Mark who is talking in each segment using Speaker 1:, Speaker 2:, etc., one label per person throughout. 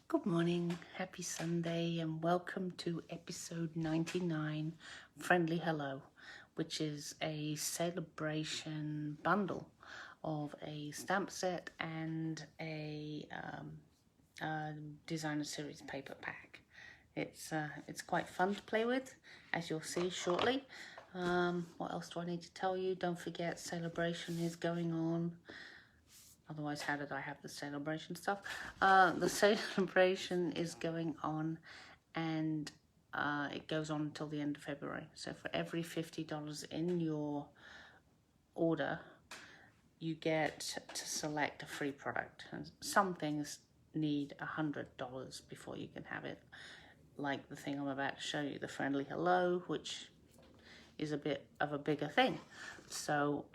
Speaker 1: Good morning, happy Sunday, and welcome to episode 99, Friendly Hello, which is a celebration bundle of a stamp set and a designer series paper pack. It's quite fun to play with, as you'll see shortly. What else do I need to tell you? Don't forget, celebration is going on. Otherwise, how did I have the celebration stuff? The celebration is going on, and it goes on until the end of February. So for every $50 in your order, you get to select a free product. And some things need $100 before you can have it. Like the thing I'm about to show you, the Friendly Hello, which is a bit of a bigger thing. So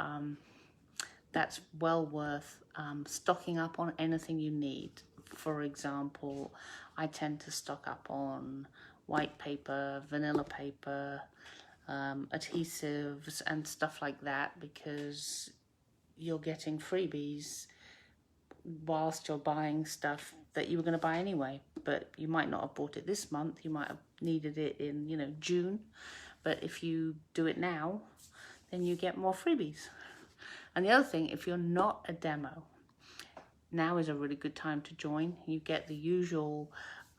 Speaker 1: that's well worth stocking up on anything you need. For example, I tend to stock up on white paper, vanilla paper, adhesives and stuff like that, because you're getting freebies whilst you're buying stuff that you were going to buy anyway, but you might not have bought it this month. You might have needed it in June, but if you do it now, then you get more freebies. And the other thing, if you're not a demo, now is a really good time to join. You get the usual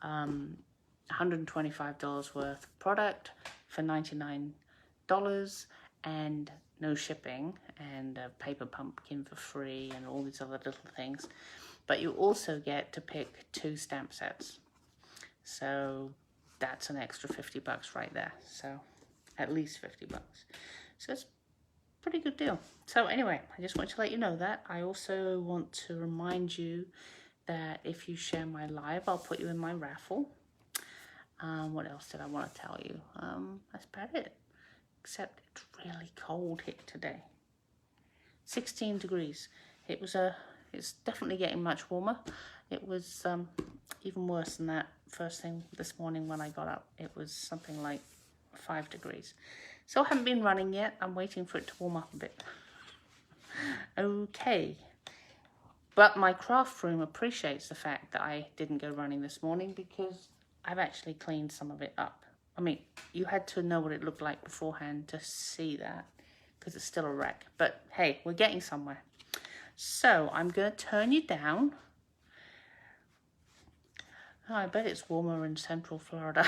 Speaker 1: $125 worth of product for $99 and no shipping, and a paper pumpkin for free and all these other little things. But you also get to pick 2 stamp sets. So that's an extra $50 right there. So at least $50. So it's pretty good deal. So anyway, I just want to let you know that. I also want to remind you that if you share my live, I'll put you in my raffle. What else did I want to tell you? That's about it. Except it's really cold here today. 16 degrees. It's definitely getting much warmer. It was even worse than that first thing this morning when I got up. It was something like 5 degrees. So I haven't been running yet. I'm waiting for it to warm up a bit. Okay. But my craft room appreciates the fact that I didn't go running this morning, because I've actually cleaned some of it up. I mean, you had to know what it looked like beforehand to see that, because it's still a wreck. But hey, we're getting somewhere. So I'm going to turn you down. Oh, I bet it's warmer in Central Florida.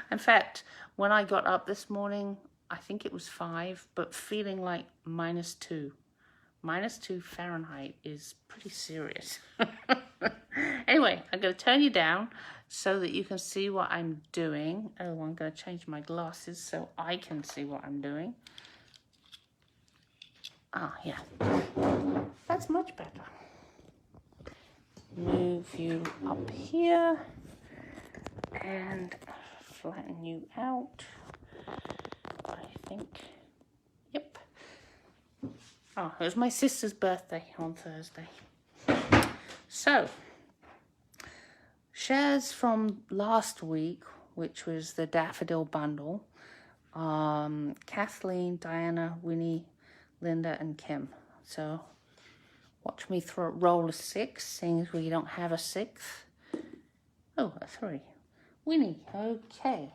Speaker 1: In fact, when I got up this morning, I think it was 5, but feeling like -2. -2 Fahrenheit is pretty serious. Anyway, I'm going to turn you down so that you can see what I'm doing. Oh, I'm going to change my glasses so I can see what I'm doing. Ah, yeah. That's much better. Move you up here and flatten you out, I think. Yep. Oh, it was my sister's birthday on Thursday. So, shares from last week, which was the Daffodil Bundle. Kathleen, Diana, Winnie, Linda, and Kim. So, watch me roll a 6, seeing as we don't have a 6th. Oh, a 3. Winnie, okay.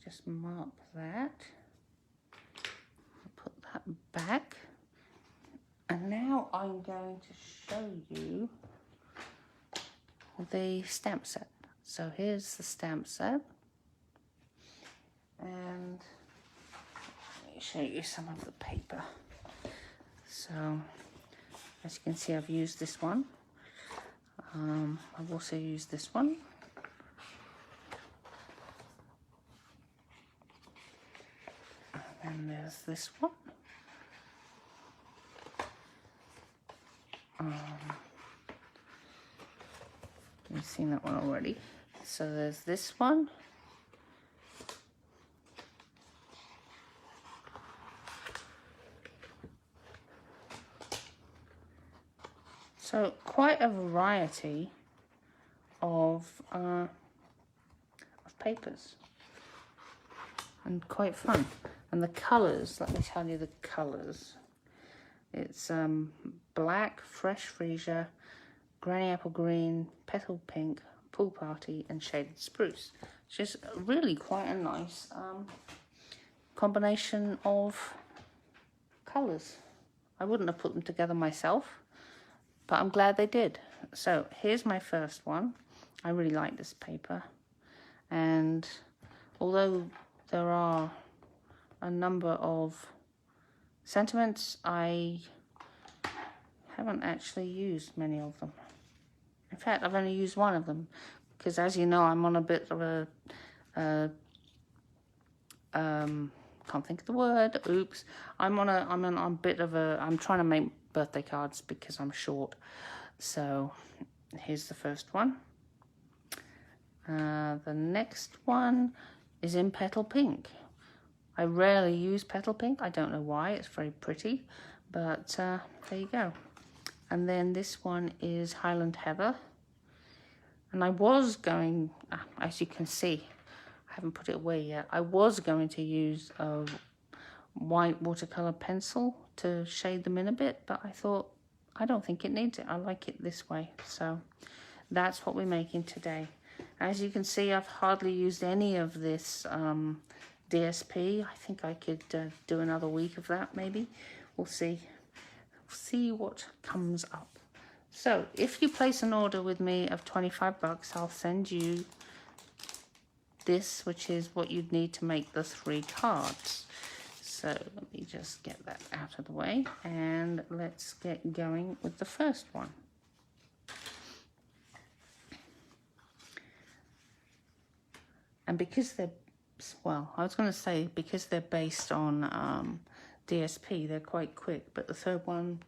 Speaker 1: Just mark that. Put that back. And now I'm going to show you the stamp set. So here's the stamp set. And let me show you some of the paper. So, as you can see, I've used this one. I've also used this one. And there's this one. You've seen that one already. So there's this one. So quite a variety of papers, and quite fun. And the colours, let me tell you the colours. It's black, fresh freesia, Granny Apple Green, Petal Pink, Pool Party, and Shaded Spruce. It's just really quite a nice combination of colours. I wouldn't have put them together myself, but I'm glad they did. So here's my first one. I really like this paper, and although there are a number of sentiments, I haven't actually used many of them. In fact, I've only used one of them, because as you know, I'm on a bit of a can't think of the word. Oops. I'm trying to make birthday cards because I'm short. So here's the first one. The next one is in Petal Pink. I rarely use Petal Pink. I don't know why. It's very pretty, but there you go. And then this one is Highland Heather. And I was going, as you can see, I haven't put it away yet. I was going to use a white watercolor pencil to shade them in a bit, but I thought, I don't think it needs it. I like it this way. So that's what we're making today. As you can see, I've hardly used any of this DSP. I think I could do another week of that maybe. We'll see. We'll see what comes up. So if you place an order with me of 25 bucks, I'll send you this, which is what you'd need to make the 3 cards. So let me just get that out of the way, and let's get going with the first one. And because they're, well, I was going to say because they're based on DSP, they're quite quick, but the third one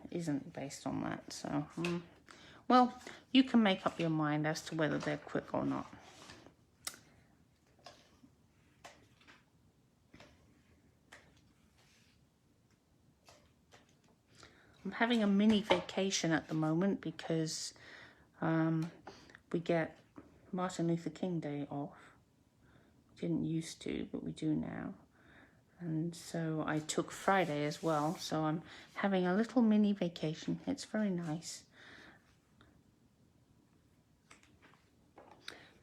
Speaker 1: isn't based on that. So, well, you can make up your mind as to whether they're quick or not. I'm having a mini vacation at the moment because we get Martin Luther King Day off. We didn't used to, but we do now. And so I took Friday as well. So I'm having a little mini vacation. It's very nice.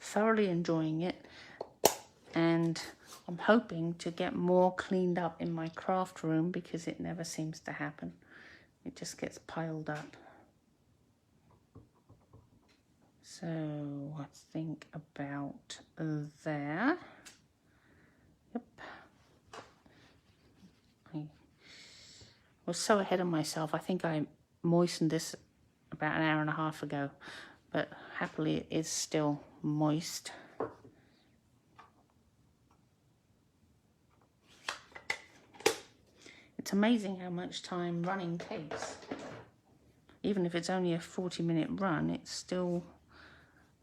Speaker 1: Thoroughly enjoying it. And I'm hoping to get more cleaned up in my craft room because it never seems to happen. It just gets piled up. So I think about there. Yep. I was so ahead of myself. I think I moistened this about an hour and a half ago, but happily it is still moist. It's amazing how much time running takes. Even if it's only a 40-minute run, it's still,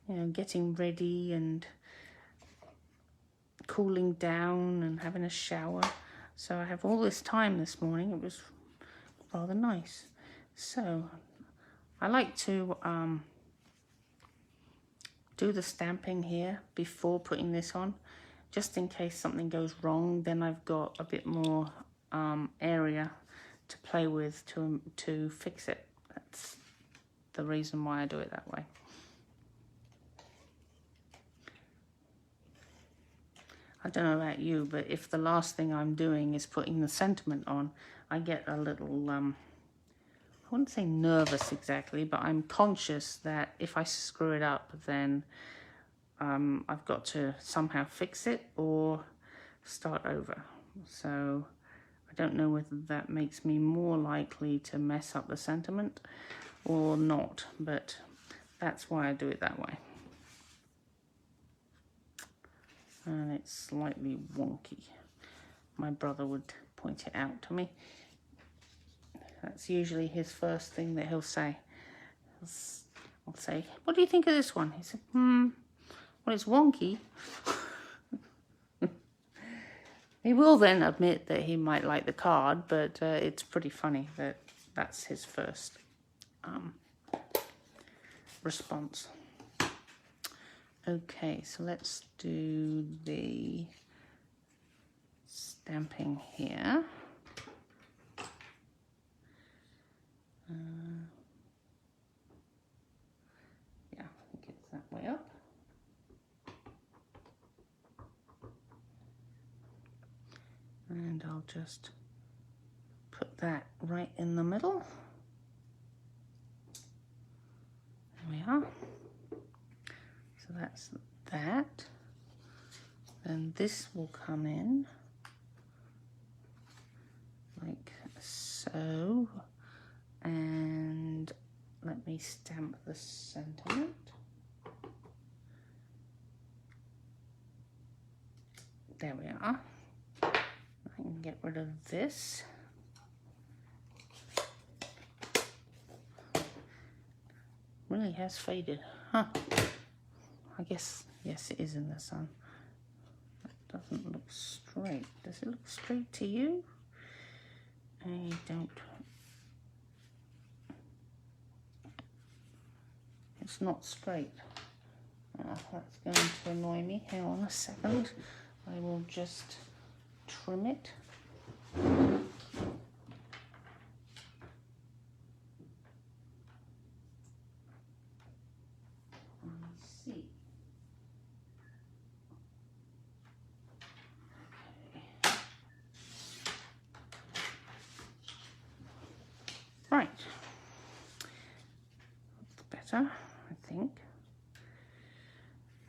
Speaker 1: you know, getting ready and cooling down and having a shower. So I have all this time this morning. It was rather nice. So I like to do the stamping here before putting this on, just in case something goes wrong. Then I've got a bit more area to play with to fix it. That's the reason why I do it that way. I don't know about you, but if the last thing I'm doing is putting the sentiment on, I get a little, I wouldn't say nervous exactly, but I'm conscious that if I screw it up, then I've got to somehow fix it or start over. So I don't know whether that makes me more likely to mess up the sentiment or not, but that's why I do it that way. And it's slightly wonky. My brother would point it out to me. That's usually his first thing that he'll say. I'll say, what do you think of this one? He said, well, it's wonky. He will then admit that he might like the card, but it's pretty funny that that's his first response. Okay, so let's do the stamping here. And I'll just put that right in the middle. There we are. So that's that. Then this will come in like so. And let me stamp the sentiment. There we are. I can get rid of this. Really has faded, huh? I guess, yes, it is in the sun. That doesn't look straight. Does it look straight to you? I don't. It's not straight. That's going to annoy me. Hang on a second. I will just trim it. See. Okay. Right. That's better, I think.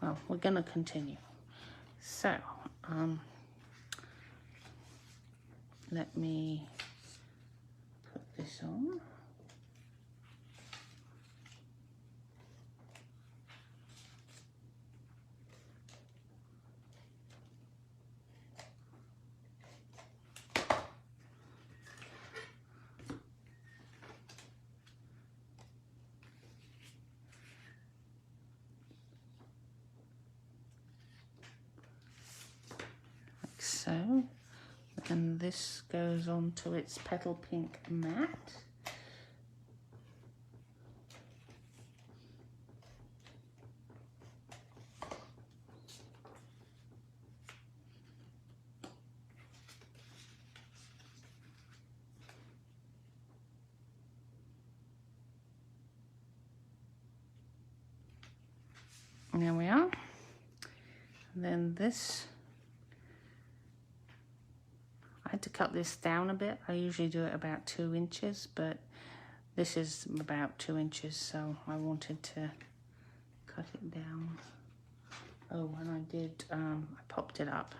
Speaker 1: Well, we're going to continue. So, let me put this on. Like so. And this goes on to its petal pink mat. And there we are. And then this, I had to cut this down a bit. I usually do it about 2 inches, but this is about 2 inches, so I wanted to cut it down. Oh, and I did, I popped it up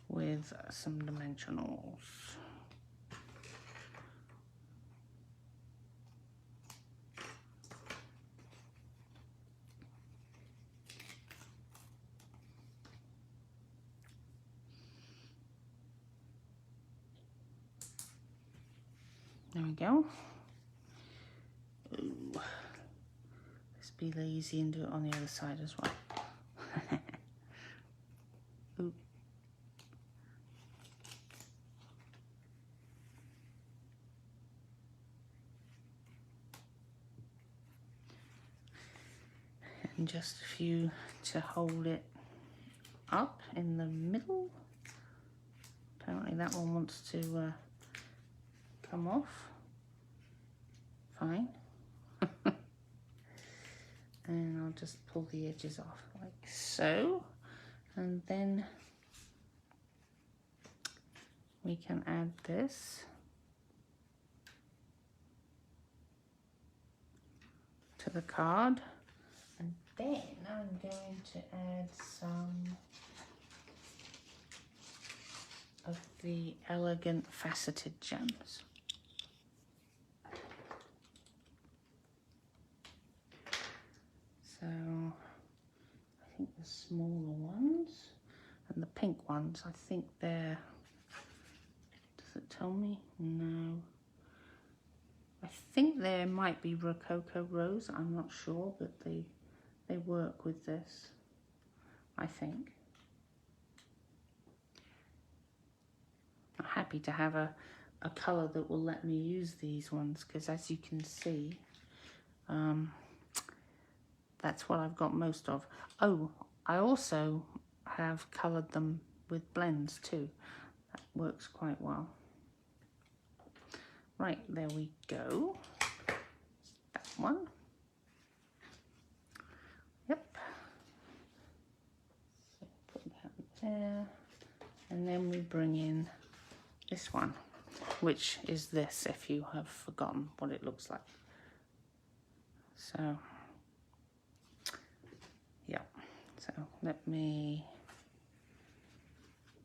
Speaker 1: with some dimensionals. There we go. Ooh. Let's be lazy and do it on the other side as well. Ooh. And just a few to hold it up in the middle. Apparently that one wants to come off. Fine. And I'll just pull the edges off like so. And then we can add this to the card. And then I'm going to add some of the Elegant Faceted Gems. So I think the smaller ones and the pink ones, I think they're, does it tell me? No. I think there might be Rococo Rose, I'm not sure, but they work with this, I think. I'm happy to have a colour that will let me use these ones, because as you can see, that's what I've got most of. Oh, I also have coloured them with blends too. That works quite well. Right, there we go. That one. Yep. So put that there. And then we bring in this one, which is this, if you have forgotten what it looks like. So yeah, so let me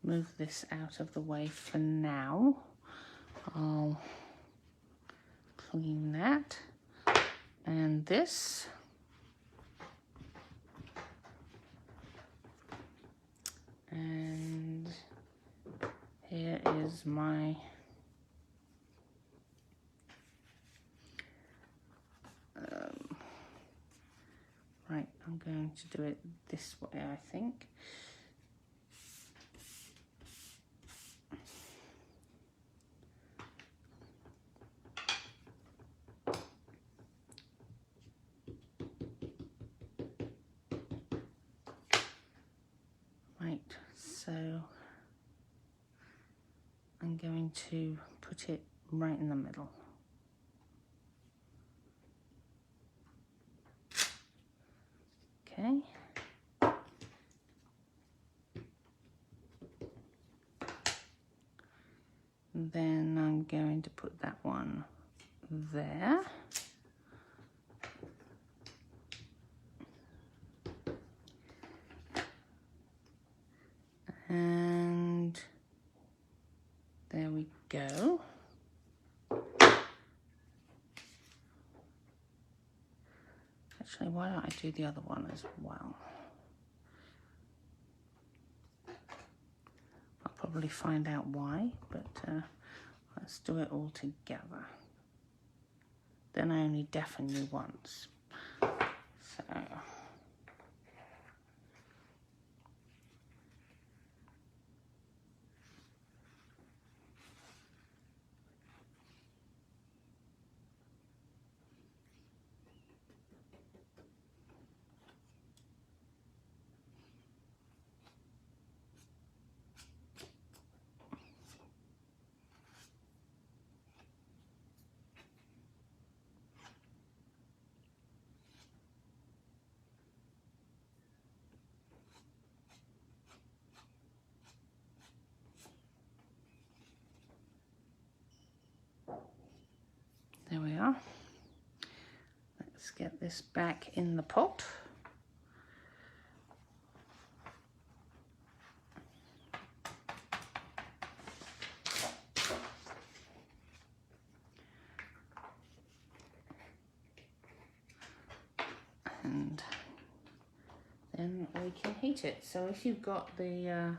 Speaker 1: move this out of the way for now. I'll clean that and this. And here is my right, I'm going to do it this way, I think. Right, so I'm going to put it right in the middle. Okay. And then I'm going to put that one there. And there we go. Actually, why don't I do the other one as well? I'll probably find out why, but let's do it all together. Then I only deafen you once. So there we are. Let's get this back in the pot. And then we can heat it. So if you've got the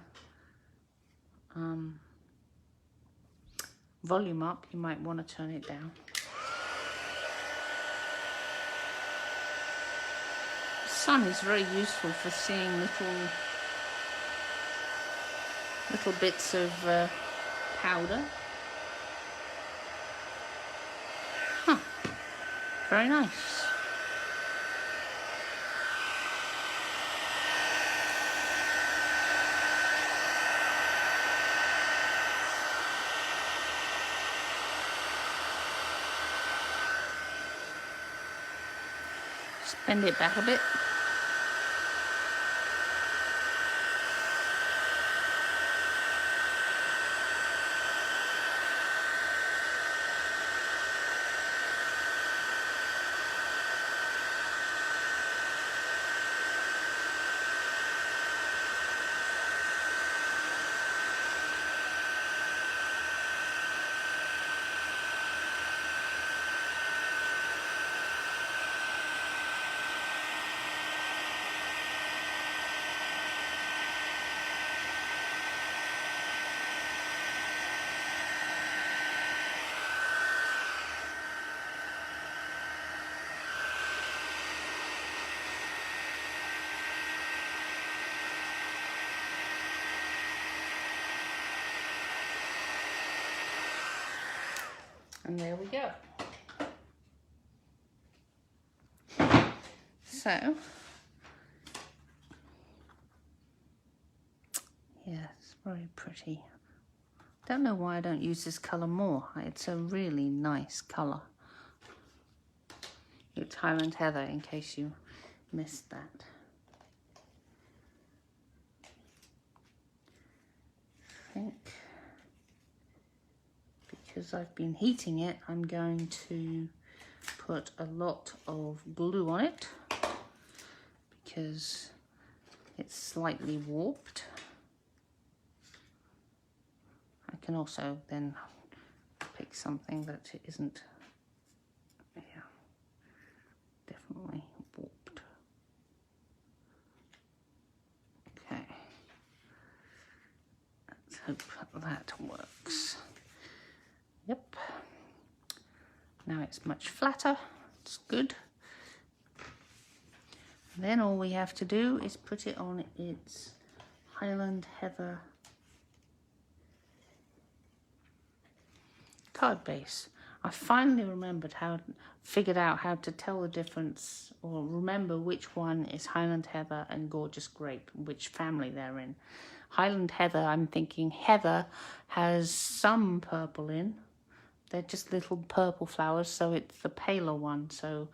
Speaker 1: volume up, you might want to turn it down. The sun is very useful for seeing little bits of powder. Huh, very nice. Bend it back a bit. And there we go. So, yeah, it's very pretty. Don't know why I don't use this colour more. It's a really nice colour. It's Highland Heather, in case you missed that. I think because I've been heating it, I'm going to put a lot of glue on it because it's slightly warped. I can also then pick something that isn't, yeah, definitely warped. Okay, let's hope that works. Yep, now it's much flatter, it's good. And then all we have to do is put it on its Highland Heather card base. I finally figured out how to tell the difference or remember which one is Highland Heather and Gorgeous Grape, which family they're in. Highland Heather, I'm thinking heather has some purple in. They're just little purple flowers, so it's the paler one. So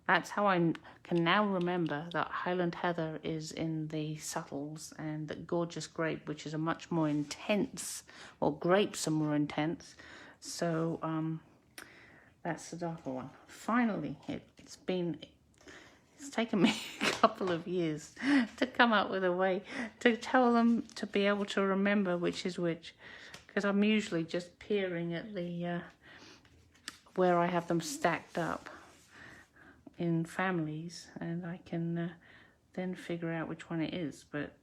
Speaker 1: that's how I can now remember that Highland Heather is in the subtles and that Gorgeous Grape, which is a much more intense, or grapes are more intense. So that's the darker one. Finally, it's taken me a couple of years to come up with a way to tell them to be able to remember which is which, because I'm usually just peering at the where I have them stacked up in families, and I can then figure out which one it is. But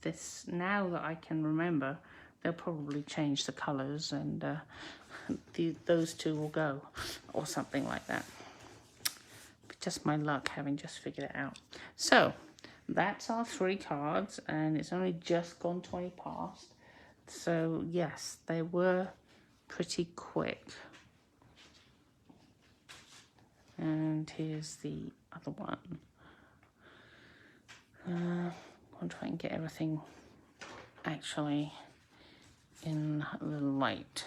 Speaker 1: this, now that I can remember, they'll probably change the colours and those two will go, or something like that. Just my luck having just figured it out. So that's our 3 cards, and it's only just gone 20 past. So yes, they were pretty quick. And here's the other one. I wonder if I can get everything actually in the light,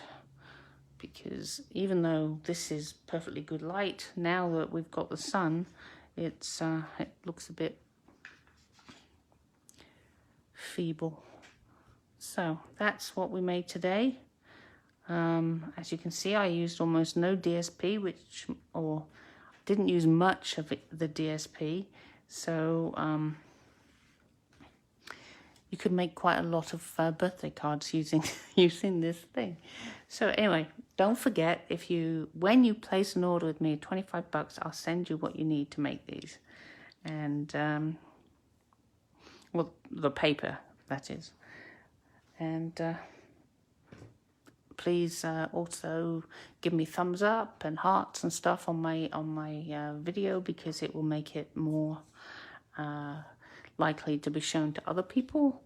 Speaker 1: because even though this is perfectly good light, now that we've got the sun, it looks a bit feeble. So that's what we made today. As you can see, I used almost no DSP, or didn't use much of the DSP, so you could make quite a lot of birthday cards using this thing. So anyway, don't forget, when you place an order with me, $25, I'll send you what you need to make these, and well, the paper, that is. And please also give me thumbs up and hearts and stuff on my video, because it will make it more likely to be shown to other people.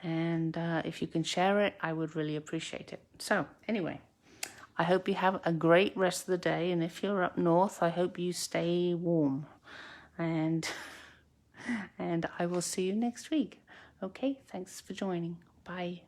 Speaker 1: And if you can share it, I would really appreciate it. So anyway, I hope you have a great rest of the day, and if you're up north, I hope you stay warm, and I will see you next week. Okay, thanks for joining. Bye.